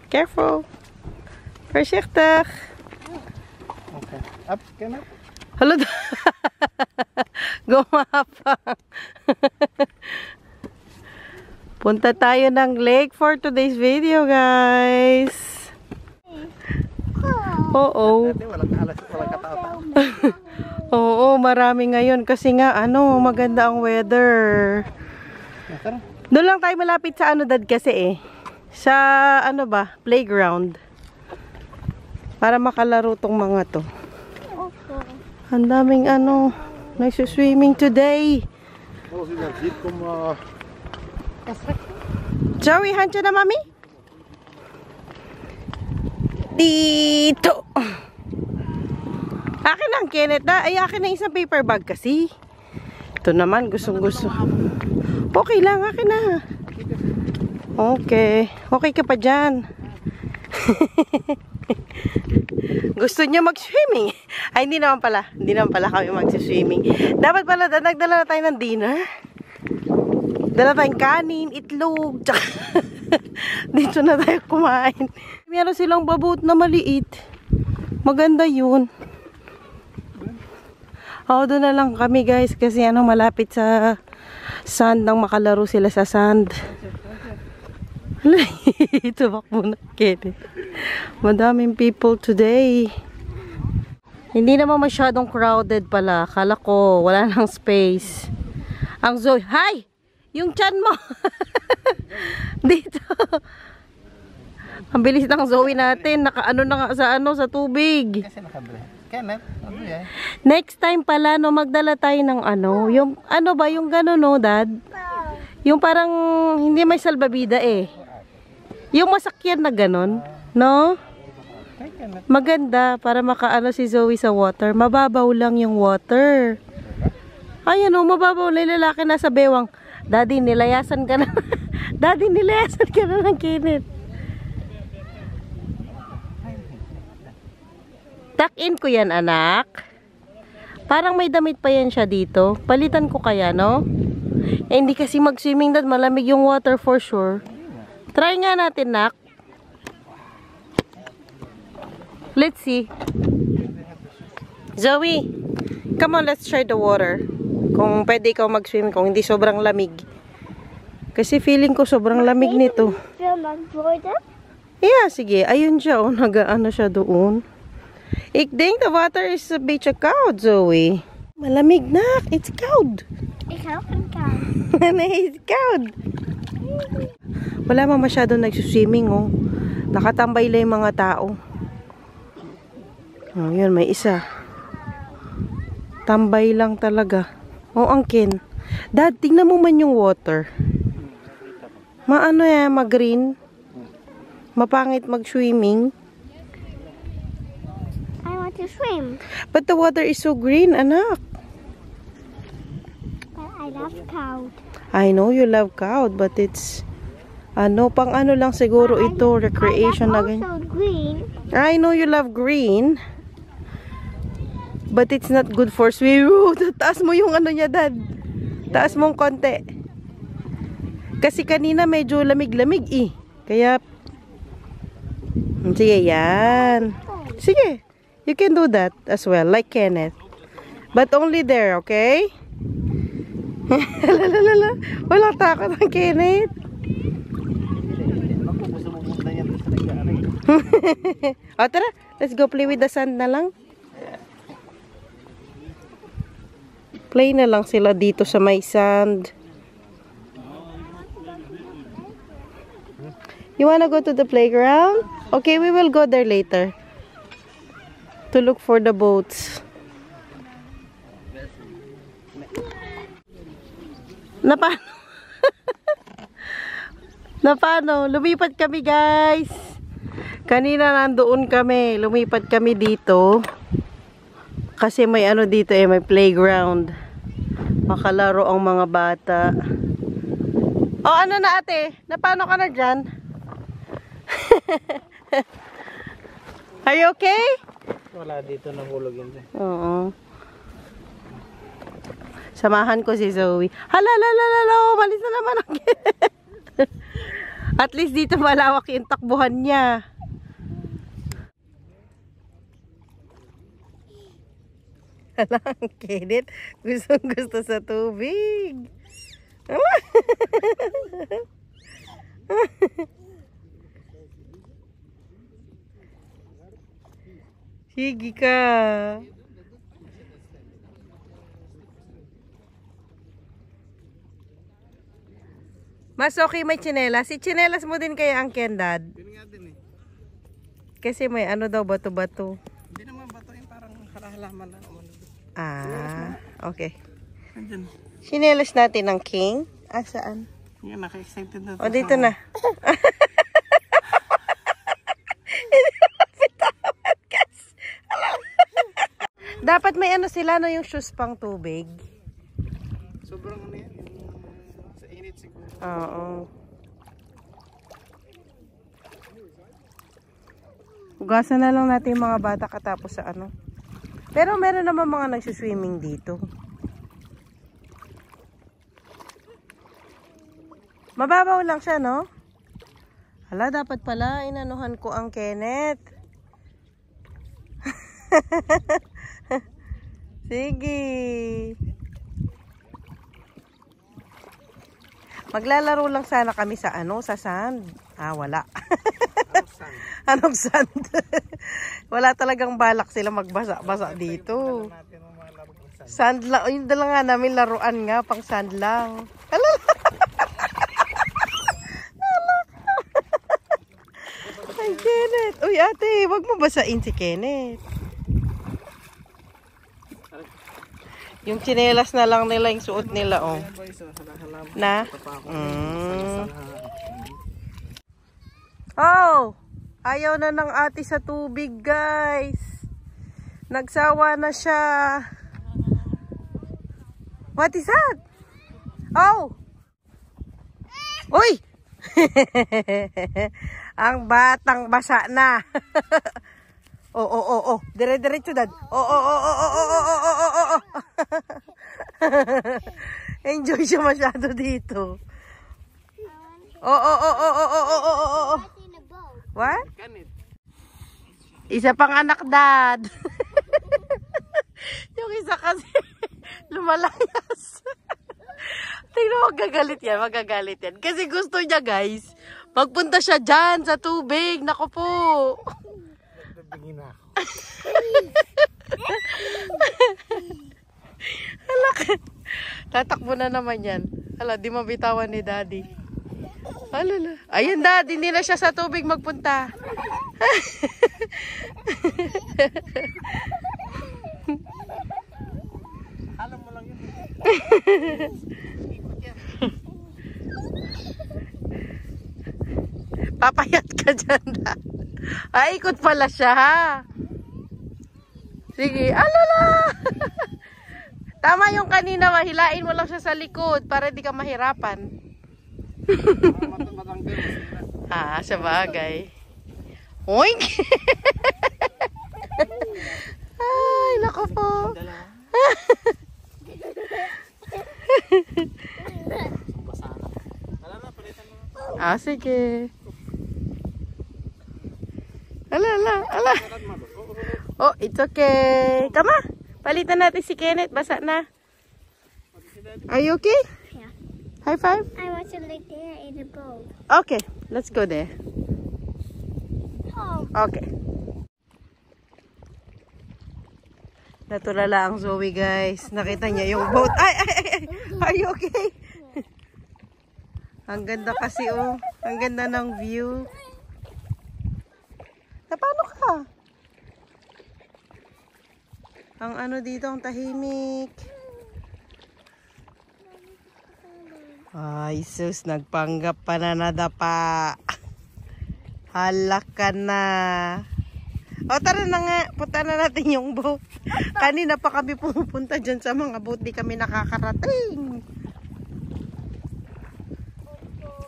Careful. Voorzichtig. Okay. Up, ken up. Hallo. Gumapang. Punta tayo ng lake for today's video, guys. Oo. Walang katao-tao. Oo, marami ngayon kasi nga maganda ang weather. Doon lang tayo malapit sa dad kasi sa playground. Para makalaro tong mga to. Ang daming nagsuswimming today. Joey, handya na mami? Dito. Akin ang Kenneth ay akin na isang paper bag kasi. Ito naman gustong-gusto. Okay lang, akin na. Okay. Okay ka pa dyan. Gusto niya mag-swimming. Ay, hindi naman pala. Hindi naman pala kami mag-swimming. Dapat pala, nagdala na tayo ng dinner. Dala tayong kanin, itlog, tsaka dito na tayo kumain. Meron silang baboat na maliit. Maganda yun. Doon na lang kami guys kasi malapit sa sand nang makalaro sila sa sand. Ito bakbo na kede. Madaming people today. Hindi naman masyadong crowded pala. Akala ko wala nang space. Ang Zoe, hi! Yung chan mo. Dito. Ang bilis ng Zoe natin. Nakaano na nga sa tubig. Kasi nakabili. Kenneth, next time pala magdala tayo ng yung yung gano'n dad? Yung parang hindi may salbabida Yung masakyan na gano'n, no? Maganda para makaano si Zoe sa water. Mababaw lang yung water. Ayan mababaw na lalaki na sa bewang. Daddy, nilayasan ka na. Daddy, nilayasan ka na ng Kenneth. Tuck-in ko yan, anak. Parang may damit pa yan siya dito. Palitan ko kaya, no? Hindi kasi mag-swimming dad. Malamig yung water for sure. Try nga natin, nak. Let's see. Zoe, come on, let's try the water. Kung pwede ikaw mag-swim, kung hindi sobrang lamig. Kasi feeling ko sobrang lamig nito. Yeah, sige. Ayun siya, nag-ano siya doon. Ik denk the water is een beetje koud, Zoe. Malamig na. It's koud. Ik hou van koud. Nee, it's koud. Wala man masyadong nagsuswimming, Nakatambay lang yung mga tao. Yun, may isa. Tambay lang talaga. Ang Ken. Dad, tingnan mo man yung water. Ma-green. Mapangit mag-swimming. I want to swim. But the water is so green, anak. But I love cow. I know you love cow, but it's pang lang siguro ito, recreation na ganyan. Also green. I know you love green. But it's not good for swim. Taas mo yung niya, Dad. Taas mong konti. Kasi kanina medyo lamig-lamig Kaya sige, yan. Sige. You can do that as well, like Kenneth. But only there, okay? Lalalala. Walang takot ang Kenneth. Tara, let's go play with the sand na lang. Play na lang sila dito sa may sand. You wanna go to the playground? Okay, we will go there later. To look for the boats. Paano? Lumipat kami, guys. Kanina nandoon kami. Lumipat kami dito. Kasi may dito may playground. Makalaro ang mga bata. Na ate? Paano ka na dyan? Are you okay? Wala dito nahulog yun. Oo. Samahan ko si Zoe. Hala, malis na naman ako. At least dito malawak yung takbuhan niya. Alang, Kenneth, gustong-gusto sa tubig. Sige ka. Mas okay may tsinelas. Si tsinelas mo din kaya ang Kendad. Pili nga din eh. Kasi may ano daw, bato-bato. Hindi naman bato yung parang halahalaman lang. Ah, okay. Andyan. Tsinelas natin ang king. Ah, saan? Yan, naka-excited na. O, dito na. Dapat may ano sila, no, yung shoes pang tubig. Sobrang ano yan. Sa init siguro. Oo. Hugasan na lang natin yung mga bata katapos sa ano. Pero meron naman mga nagsuswimming dito. Mababaw lang siya, no? Hala, dapat pala inanuhan ko ang Kenneth. Sige. Maglalaro lang sana kami sa ano, sa sand. Ah, wala. Anong sand? Wala talagang balak sila magbasa-basa dito. Sand lang. Yung dala nga namin laruan nga, pang sand lang. Hala. Ay, Kenneth. Uy, ate, wag mo basain si Kenneth. Yung tsinelas na lang nila yung suot nila, oh. Na? Oh! Ayaw na ng ate sa tubig, guys. Nagsawa na siya. What is that? Oh! Uy! Ang batang basa na. Oh. Dire-diretso dad. Oh. Enjoy siya masyado dito. Oh. What? Isa pang anak, dad. Yung isa kasi lumalayas. Tingnan, magagalit yan. Kasi gusto niya, guys, magpunta siya dyan sa tubig. Nako po. Bigin na ako. Hala, tatakbo na naman yan. Hala, di mabitawan ni daddy. Hala. Ayun, daddy, hindi na siya sa tubig magpunta. Alam mo lang yun. Papayat ka dyan, dad. Ay, ikot pala siya, ha? Sige, alala! Tama yung kanina, mahilain mo lang siya sa likod para di ka mahirapan. Ah, sa bagay. Oink! Ay, nako po. Ah, sige. Ala. Oh, it's okay. Come on. Palitan natin si Kenneth. Basa na. Are you okay? Yeah. High five? I want to live there in the boat. Okay. Let's go there. Oh. Okay. Natulala ang Zoe, guys. Nakita niya yung boat. Ay. Are you okay? Ang ganda kasi, oh. Ang ganda ng view. Na paano ka? Ang ano dito, ang tahimik. Ay, sus, nagpanggap pa na nadapa. Halak ka na. O, tara na nga. Punta na natin yung boat. Kanina pa kami pupunta dyan sa mga boat. Di kami nakakarating.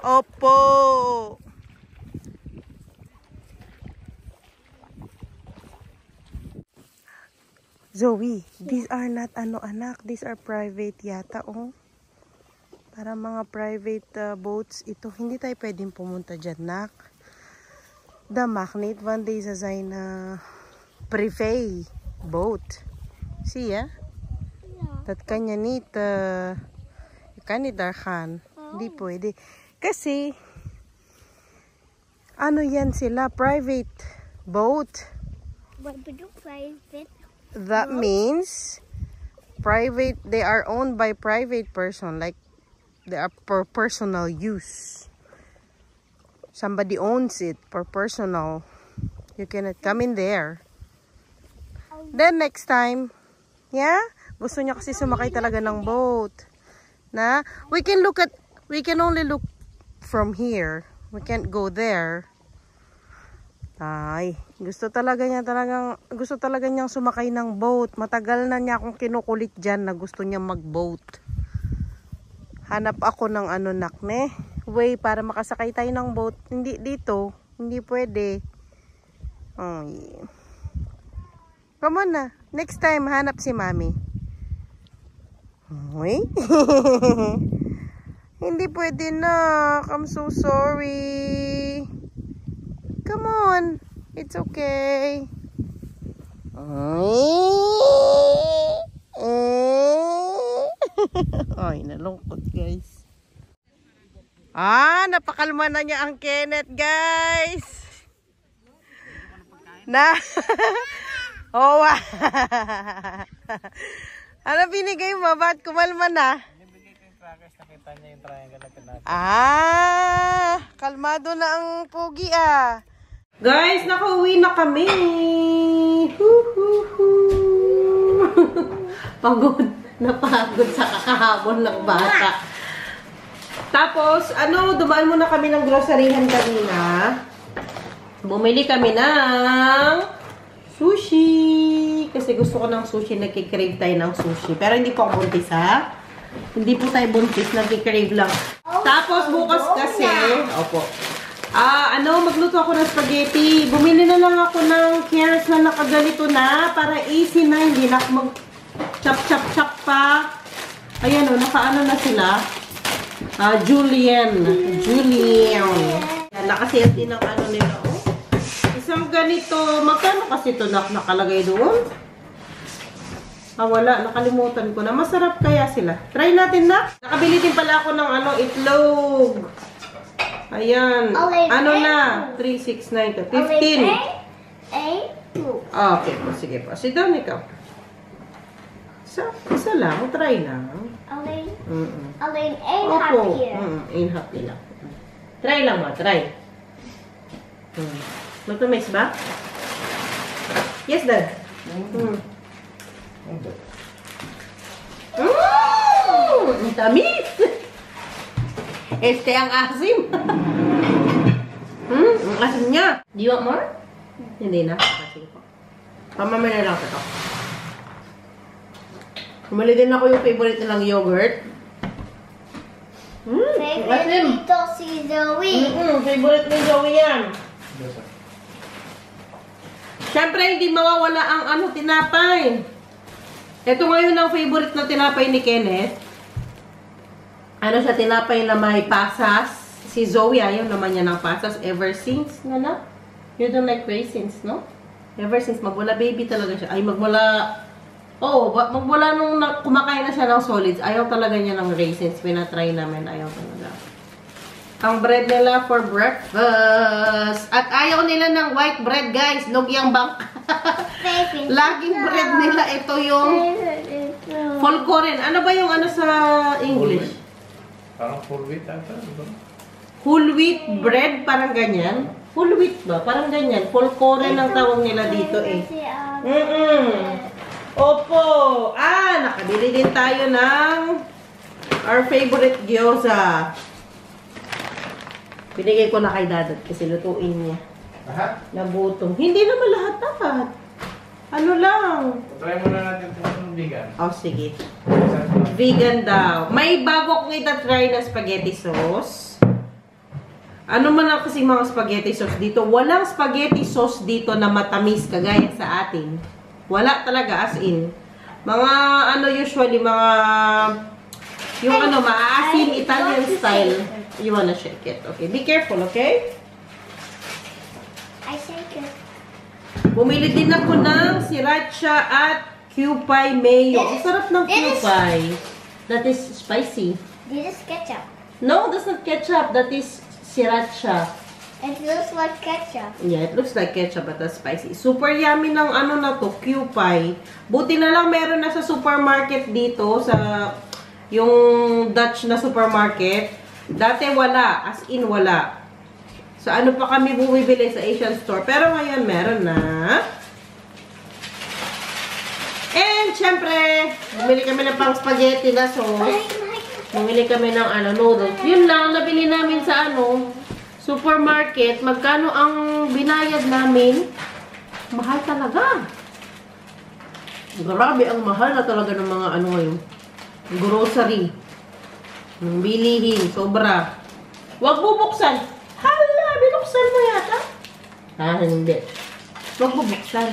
Opo. Zoe, these are not ano anak, these are private yata, oh. Para mga private boats ito. Hindi tayo pwedeng pumunta dyan, nak. The magnet one day sa na private boat. See, ya? Dat kan je niet, je kan niet daar gaan. Hindi pwede. Kasi, ano yan sila, private boat. What bedoel private? That means, private, they are owned by private person. Like, they are for personal use. Somebody owns it for personal. You cannot come in there. Then next time, yeah? Gusto niya kasi sumakay talaga ng boat. Na, we can only look from here. We can't go there. Ay, gusto talaga niyang sumakay ng boat. Matagal na niya akong kinukulit dyan na gusto niya mag-boat. Hanap ako ng nakne. Way para makasakay tayo ng boat. Hindi dito. Hindi pwede. Ay. Come on na. Next time, hanap si Mami. Uy. Hindi pwede na. I'm so sorry. Come on. It's okay. Ay, nalungkot guys. Napakalma na niya ang Kenneth guys. Na. Oh, ano binigay mo? Ba't kumalma na? Binibigay ko yung crackers, nakita niya yung triangle na pinatay. Kalmado na ang pogi Guys, nakauwi na kami. Pagod. Napagod sa kakahabol ng bata. Tapos, dumaan muna kami ng groceryhan kanina. Bumili kami ng sushi. Kasi gusto ko ng sushi. Nagkikrave tayo ng sushi. Pero hindi po ako buntis, ha? Hindi po tayo buntis. Nagkikrave lang. Tapos, bukas kasi, magluto ako ng spaghetti. Bumili na lang ako ng carrots na nakaganito na. Para easy na. Hindi na ako mag-chop-chop-chop pa. Ayan nakaano na sila. Julian. Nakasales din ang nila, Isang ganito, magkano kasi ito nakalagay doon? Wala, nakalimutan ko na. Masarap kaya sila. Try natin na. Nakabili din pala ako ng itlog. Ayan. Na? 3, 6, 9, 15. Okay po, sige po. Sit down ikaw. Isa lang, try lang. Alleen 1 hapje. 1 hapje lang. Try lang try. Magtumis ba? Yes, Dad. Ang tamis! Ang asim. Ang asim niya. Do you want more? Hindi na. Sige po. Pamamaya lang ito. Kumali din ako yung favorite nilang yogurt. Favorite nito si Zoe. Favorite ni Zoe yan. Siyempre, hindi mawawala ang tinapay. Ito ngayon ang favorite na tinapay ni Kenneth. Siya tinapay na may pasas. Si Zoe, ayaw naman niya ng pasas ever since. You don't like raisins, no? Ever since, magmula baby talaga siya. Ay, magmula nung kumakain na siya ng solids, ayaw talaga niya ng raisins. Pinatry namin, ayaw talaga. Ang bread nila for breakfast. At ayaw nila ng white bread, guys. Lugyang bangka. Laging bread nila. Ito yung Folkoren. Ano ba yung sa English? Parang full wheat ata. Whole wheat bread, parang ganyan. Whole wheat ba? Parang ganyan. Folkoren ang tawag nila dito Opo. Nakabili din tayo ng our favorite gyoza. Binigay ko na kay Dadat kasi lutuin niya. Lahat? Nabutong. Hindi naman lahat. Ano lang. Try muna natin itong vegan. Sige. Vegan daw. May bago kong itatry na spaghetti sauce. Ano man lang kasi mga spaghetti sauce dito. Walang spaghetti sauce dito na matamis kagaya sa atin. Wala talaga as in. Mga usually mga Yung ano, maasim Italian style. You wanna shake it. Okay, be careful, okay? I shake it. Bumili din ako ng sriracha at Kewpie mayo. Ang sarap ng Kewpie. That is spicy. This is ketchup. No, that's not ketchup. That is sriracha. It looks like ketchup. Yeah, it looks like ketchup but that's spicy. Super yummy ng ano na to, Kewpie. Buti na lang meron na sa supermarket dito, sa yung Dutch na supermarket. Dati wala, as in wala. So ano pa kami bumibili sa Asian store. Pero ngayon meron na. And syempre, bumili kami ng pang spaghetti na sauce. Bumili kami ng ano, noodles. Yun lang, nabili namin sa ano, supermarket. Magkano ang binayad namin? Mahal talaga. Grabe, ang mahal na talaga ng mga ano ngayon. Grocery. Ng bilihin. Sobra. Huwag bubuksan. Hala, binuksan mo yata. Ah, hindi. Huwag bubuksan.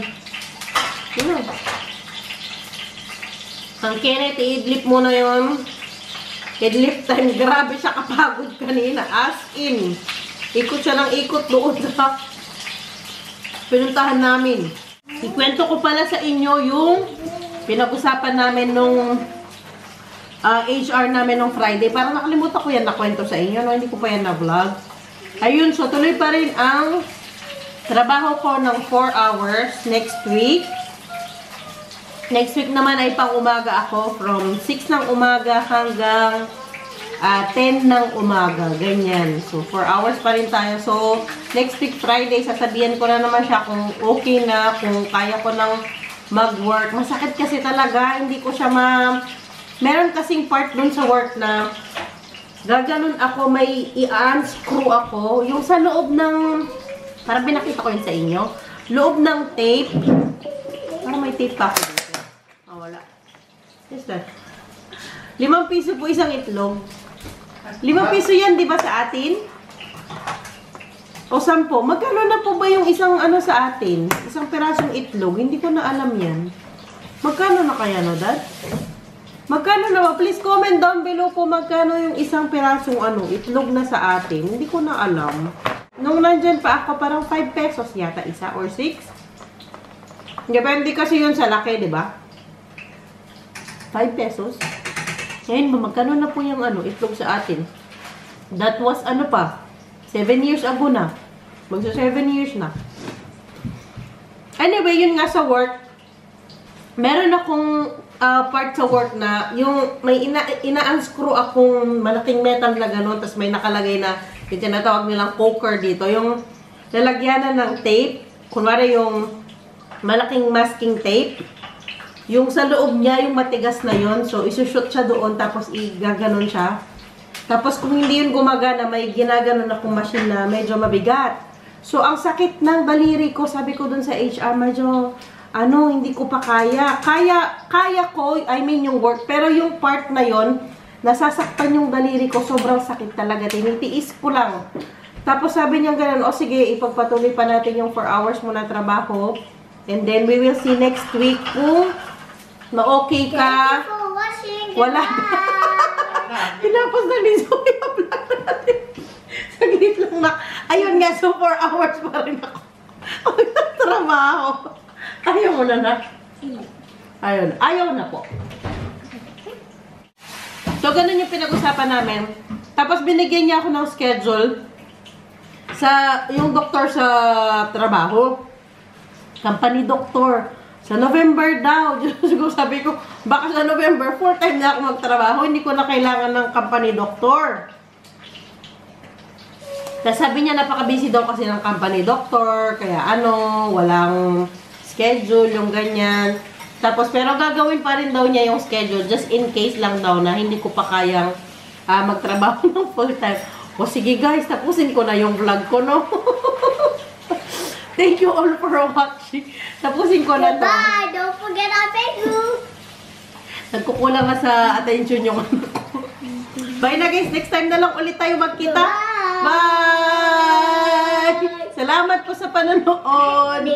Yun. Ang Kenneth, i-idlip mo na yun. Idlip time. Grabe siya kapagod kanina. As in. Ikot siya ng ikot doon sa pinuntahan namin. Ikwento ko pala sa inyo yung pinag-usapan namin nung HR namin nung Friday. Parang nakalimutan ko yan na kwento sa inyo. No? Hindi ko pa yan na-vlog. Ayun, so tuloy pa rin ang trabaho ko ng 4 hours next week. Next week naman ay pang-umaga ako from 6 ng umaga hanggang 10 ng umaga. Ganyan. So, 4 hours pa rin tayo. So, next week Friday, sasabihan ko na naman siya kung okay na, kung kaya ko nang mag-work. Masakit kasi talaga. Hindi ko siya meron kasing part dun sa work na gaganon ako, may i-unscrew ako. Yung sa loob ng, parang pinakita ko yun sa inyo, loob ng tape. Parang may tape pa ako dito. Wala. Yes, that. 5 piso po isang itlog. 5 piso yan, di ba, sa atin? O 10. Magkano na po ba yung isang ano sa atin? Isang pirasong itlog? Hindi ko na alam yan. Magkano na kaya, no, Dad? Magkano na ba? Please comment down below po magkano yung isang pirasong ano, itlog na sa atin. Hindi ko na alam. Nung nandyan pa ako, parang 5 pesos yata isa or 6. Depende kasi yun sa laki, di ba? 5 pesos. Ngayon ba, magkano na po yung ano, itlog sa atin? That was ano pa? 7 years ago na. Magsa 7 years na. Anyway, yun nga sa work. Meron akong part sa work na yung may ina-unscrew akong malaking metal na gano'n, tapos may nakalagay na yung tinatawag nilang poker dito. Yung lalagyanan ng tape. Kunwari yung malaking masking tape. Yung sa loob niya, yung matigas na yon, so isushoot siya doon, tapos igaganon siya. Tapos kung hindi yun gumagana, may ginaganon akong machine na medyo mabigat. So ang sakit ng daliri ko, sabi ko dun sa HR, medyo, ano, hindi ko pa kaya. Kaya ko, I mean yung work, pero yung part na yon, nasasaktan yung daliri ko, sobrang sakit talaga. Tinitiis ko lang. Tapos sabi niya gano'n, o sige, ipagpatuloy pa natin yung 4 hours muna trabaho. And then we will see next week kung ma-okay ka. Thank you for watching. Wala. Tinapos na ni Zoe ang vlog natin. Saglit lang na. Ayun nga, so 4 hours pa rin ako. Trabaho. Ayaw mo na na. Ayun. Ayaw na po. So, ganun yung pinag-usapan namin. Tapos, binigyan niya ako ng schedule sa yung doktor sa trabaho. Company doctor. Sa November daw. Siguro sabi ko, baka sa November, 4 time na ako magtrabaho, hindi ko na kailangan ng company doctor. Tapos sabi niya, napaka-busy daw kasi ng company doctor, kaya ano, walang schedule, yung ganyan. Tapos, pero gagawin pa rin daw niya yung schedule, just in case lang daw na hindi ko pa kayang magtrabaho ng full time. O sige guys, tapusin ko na yung vlog ko, no? Thank you all for watching. Tapusin ko na to. Bye! Don't forget our Facebook. Nagkukulang nga sa attention yung ano ko. Bye na guys. Next time na lang ulit tayo magkita. Bye! Bye! Salamat po sa panonood.